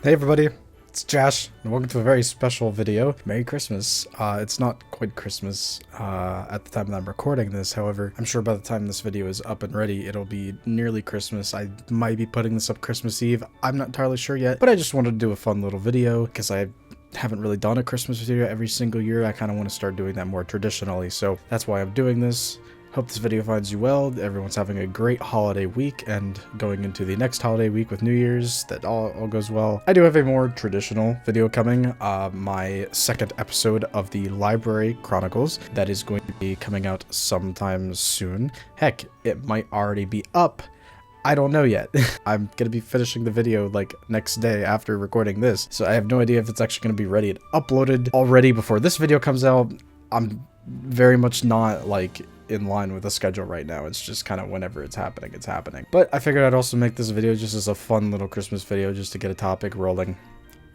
Hey everybody, it's Josh, and welcome to a very special video. Merry Christmas. It's not quite Christmas at the time that I'm recording this, however, I'm sure by the time this video is up and ready, it'll be nearly Christmas. I might be putting this up Christmas Eve, I'm not entirely sure yet, but I just wanted to do a fun little video, because I haven't really done a Christmas video every single year. I kind of want to start doing that more traditionally, so that's why I'm doing this. Hope this video finds you well. Everyone's having a great holiday week and going into the next holiday week with New Year's, that all goes well. I do have a more traditional video coming, my second episode of the Library Chronicles that is going to be coming out sometime soon. Heck, it might already be up. I don't know yet. I'm gonna be finishing the video like next day after recording this, so I have no idea if it's actually gonna be ready and uploaded already before this video comes out. I'm very much not like in line with the schedule right now. It's just kind of whenever it's happening, it's happening. But I figured I'd also make this video just as a fun little Christmas video just to get a topic rolling.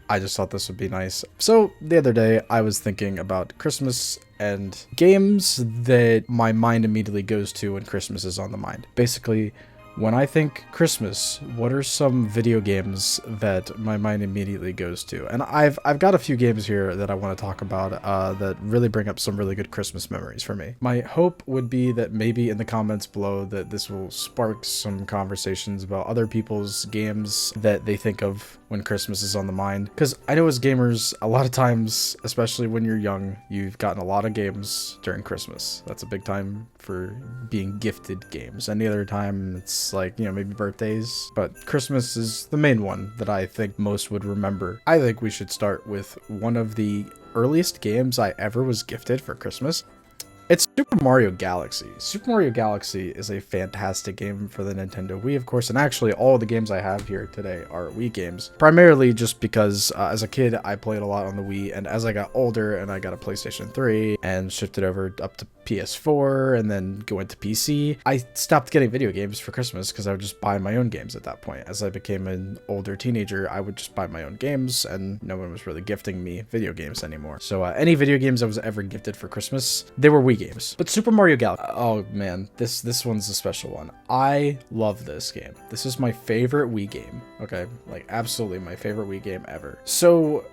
I just thought this would be nice. So the other day I was thinking about Christmas and games that my mind immediately goes to when Christmas is on the mind. Basically, when I think Christmas, what are some video games that my mind immediately goes to? And I've got a few games here that I want to talk about that really bring up some really good Christmas memories for me. My hope would be that maybe in the comments below that this will spark some conversations about other people's games that they think of when Christmas is on the mind. Because I know as gamers, a lot of times, especially when you're young, you've gotten a lot of games during Christmas. That's a big time for being gifted games. Any other time, it's like, you know, maybe birthdays, but Christmas is the main one that I think most would remember. I think we should start with one of the earliest games I ever was gifted for Christmas. It's Super Mario Galaxy. Super Mario Galaxy is a fantastic game for the Nintendo Wii, of course, and actually all the games I have here today are Wii games. Primarily just because as a kid, I played a lot on the Wii, and as I got older and I got a PlayStation 3 and shifted over up to PS4 and then go into PC, I stopped getting video games for Christmas because I would just buy my own games at that point. As I became an older teenager, I would just buy my own games and no one was really gifting me video games anymore. So any video games I was ever gifted for Christmas, they were Wii games. But Super Mario Galaxy, oh man, this one's a special one. I love this game. This is my favorite Wii game. Okay, like absolutely my favorite Wii game ever. So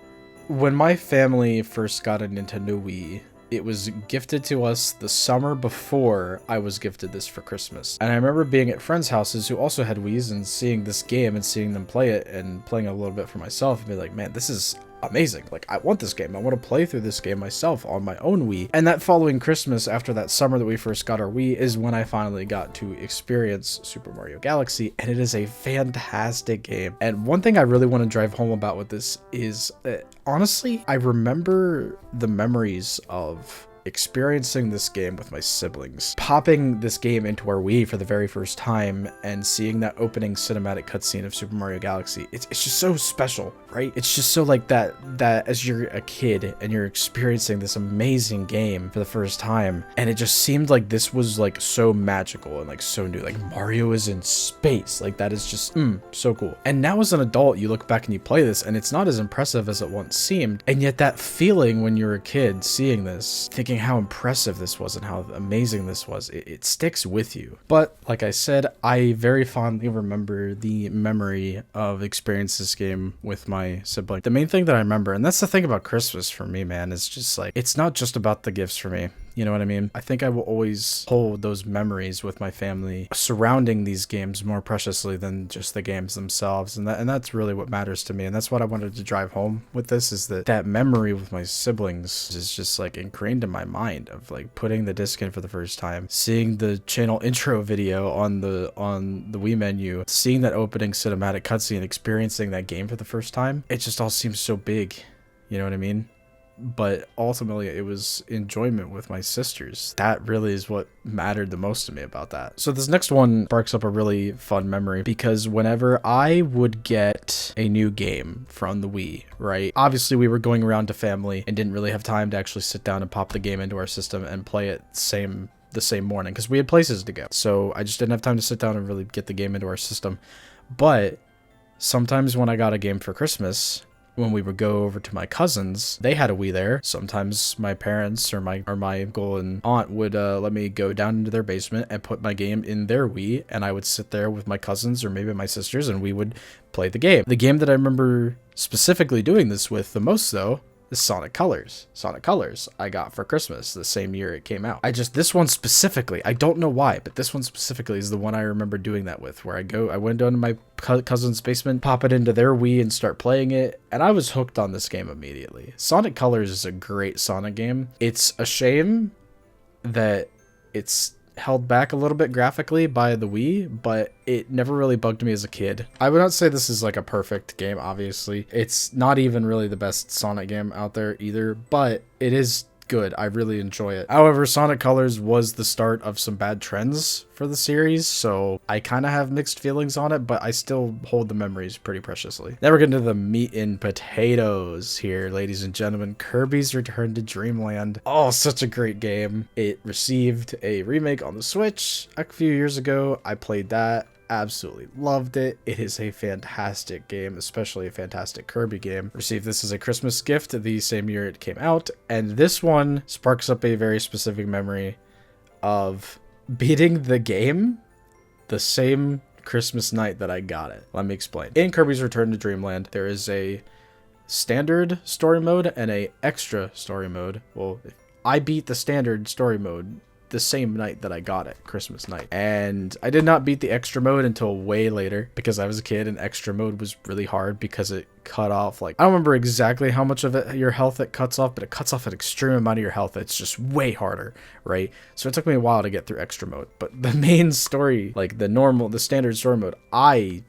when my family first got a Nintendo Wii, it was gifted to us the summer before I was gifted this for Christmas. And I remember being at friends' houses who also had Wiis and seeing this game and seeing them play it and playing a little bit for myself and be like, man, this is amazing. Like, I want this game. I want to play through this game myself on my own Wii. And that following Christmas, after that summer that we first got our Wii, is when I finally got to experience Super Mario Galaxy, and it is a fantastic game. And one thing I really want to drive home about with this is that, honestly, I remember the memories of experiencing this game with my siblings, popping this game into our Wii for the very first time and seeing that opening cinematic cutscene of Super Mario Galaxy. It's just so special, right? It's just so like that as you're a kid and you're experiencing this amazing game for the first time, and it just seemed like this was like so magical and like so new. Like Mario is in space, like that is just so cool. And now as an adult, you look back and you play this and it's not as impressive as it once seemed, and yet that feeling when you're a kid seeing this, thinking how impressive this was and how amazing this was, it sticks with you. But like I said, I very fondly remember the memory of experiencing this game with my sibling. The main thing that I remember, and that's the thing about Christmas for me, man, is just like, it's not just about the gifts for me. You know what I mean? I think I will always hold those memories with my family surrounding these games more preciously than just the games themselves. And that's really what matters to me. And that's what I wanted to drive home with this, is that memory with my siblings is just like ingrained in my mind of like putting the disc in for the first time, seeing the channel intro video on the Wii menu, seeing that opening cinematic cutscene, experiencing that game for the first time. It just all seems so big. You know what I mean? But ultimately it was enjoyment with my sisters. That really is what mattered the most to me about that. So this next one sparks up a really fun memory, because whenever I would get a new game from the Wii, right? Obviously we were going around to family and didn't really have time to actually sit down and pop the game into our system and play it the same morning because we had places to go. So I just didn't have time to sit down and really get the game into our system. But sometimes when I got a game for Christmas, when we would go over to my cousins, they had a Wii there. Sometimes my parents or my uncle and aunt would let me go down into their basement and put my game in their Wii, and I would sit there with my cousins or maybe my sisters, and we would play the game. The game that I remember specifically doing this with the most, though, is Sonic Colors. Sonic Colors I got for Christmas the same year it came out. This one specifically, I don't know why, but this one specifically is the one I remember doing that with, where I went down to my cousin's basement, pop it into their Wii and start playing it, and I was hooked on this game immediately. Sonic Colors is a great Sonic game. It's a shame that it's held back a little bit graphically by the Wii, but it never really bugged me as a kid. I would not say this is like a perfect game, obviously. It's not even really the best Sonic game out there either, but it is good. I really enjoy it. However, Sonic Colors was the start of some bad trends for the series, so I kind of have mixed feelings on it, but I still hold the memories pretty preciously. Now we're getting to the meat and potatoes here, ladies and gentlemen. Kirby's Return to Dreamland. Oh, such a great game. It received a remake on the Switch a few years ago. I played that. Absolutely loved it. It is a fantastic game, especially a fantastic Kirby game. Received this as a Christmas gift the same year it came out, and this one sparks up a very specific memory of beating the game the same Christmas night that I got it. Let me explain. In Kirby's Return to Dreamland, there is a standard story mode and a extra story mode. Well, I beat the standard story mode the same night that I got it, Christmas night. And I did not beat the extra mode until way later because I was a kid, and extra mode was really hard because it cut off, like, I don't remember exactly how much of your health it cuts off, but it cuts off an extreme amount of your health. It's just way harder, right? So it took me a while to get through extra mode, but the main story, like the standard story mode, I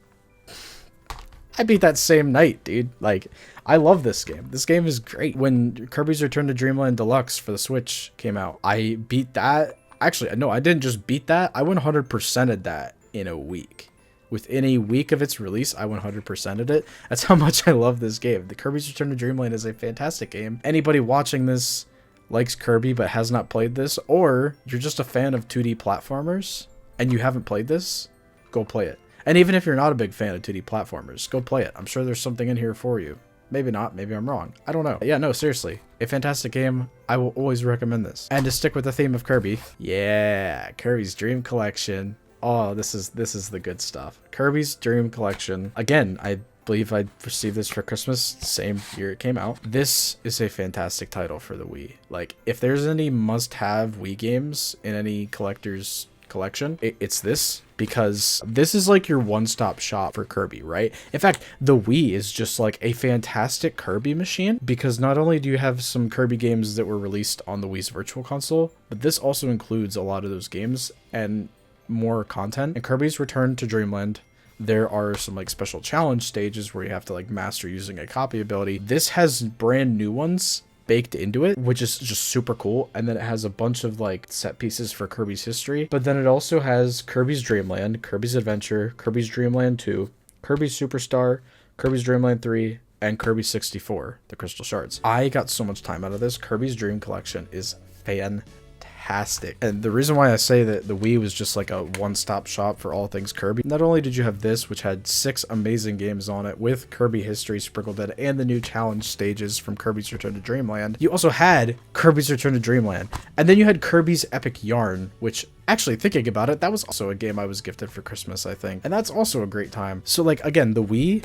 beat that same night, dude. Like, I love this game. This game is great. When Kirby's Return to Dreamland Deluxe for the Switch came out, I beat that. Actually, no, I didn't just beat that. I 100%ed that in a week. Within a week of its release, I 100%ed it. That's how much I love this game. The Kirby's Return to Dreamland is a fantastic game. Anybody watching this likes Kirby but has not played this, or you're just a fan of 2D platformers and you haven't played this, go play it. And even if you're not a big fan of 2D platformers, go play it. I'm sure there's something in here for you. Maybe not. Maybe I'm wrong. I don't know. Yeah, no, seriously. A fantastic game. I will always recommend this. And to stick with the theme of Kirby, yeah, Kirby's Dream Collection. Oh, this is the good stuff. Kirby's Dream Collection. Again, I believe I received this for Christmas, same year it came out. This is a fantastic title for the Wii. Like, if there's any must-have Wii games in any collector's collection, it's this, because this is like your one-stop shop for Kirby, right? In fact, the Wii is just like a fantastic Kirby machine, because not only do you have some Kirby games that were released on the Wii's Virtual Console, but this also includes a lot of those games and more content. In Kirby's Return to Dreamland, there are some like special challenge stages where you have to like master using a copy ability. This has brand new ones baked into it, which is just super cool. And then it has a bunch of like set pieces for Kirby's history, but then it also has Kirby's Dream Land, Kirby's Adventure, Kirby's Dream Land 2, Kirby's Superstar, Kirby's Dream Land 3, and Kirby 64, the Crystal Shards. I got so much time out of this. Kirby's Dream Collection is fantastic. And the reason why I say that the Wii was just like a one-stop shop for all things Kirby, not only did you have this, which had 6 amazing games on it with Kirby history sprinkled in and the new challenge stages from Kirby's Return to Dreamland, you also had Kirby's Return to Dreamland. And then you had Kirby's Epic Yarn, which, actually thinking about it, that was also a game I was gifted for Christmas, I think. And that's also a great time. So like, again, the Wii,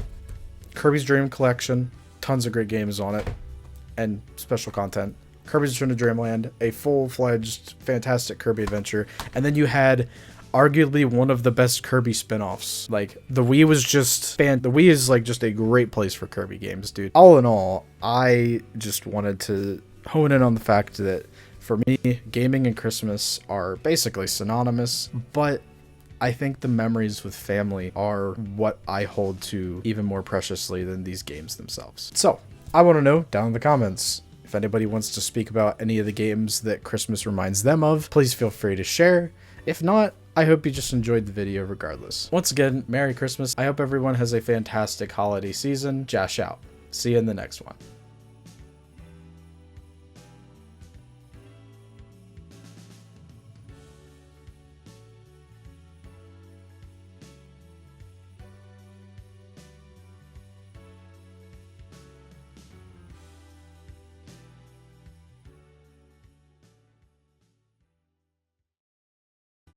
Kirby's Dream Collection, tons of great games on it and special content. Kirby's Return to Dreamland, a full-fledged, fantastic Kirby adventure. And then you had arguably one of the best Kirby spin-offs. Like, the Wii was just the Wii is like just a great place for Kirby games, dude. All in all, I just wanted to hone in on the fact that for me, gaming and Christmas are basically synonymous, but I think the memories with family are what I hold to even more preciously than these games themselves. So, I want to know down in the comments, if anybody wants to speak about any of the games that Christmas reminds them of, please feel free to share. If not, I hope you just enjoyed the video regardless. Once again, Merry Christmas. I hope everyone has a fantastic holiday season. Josh out. See you in the next one.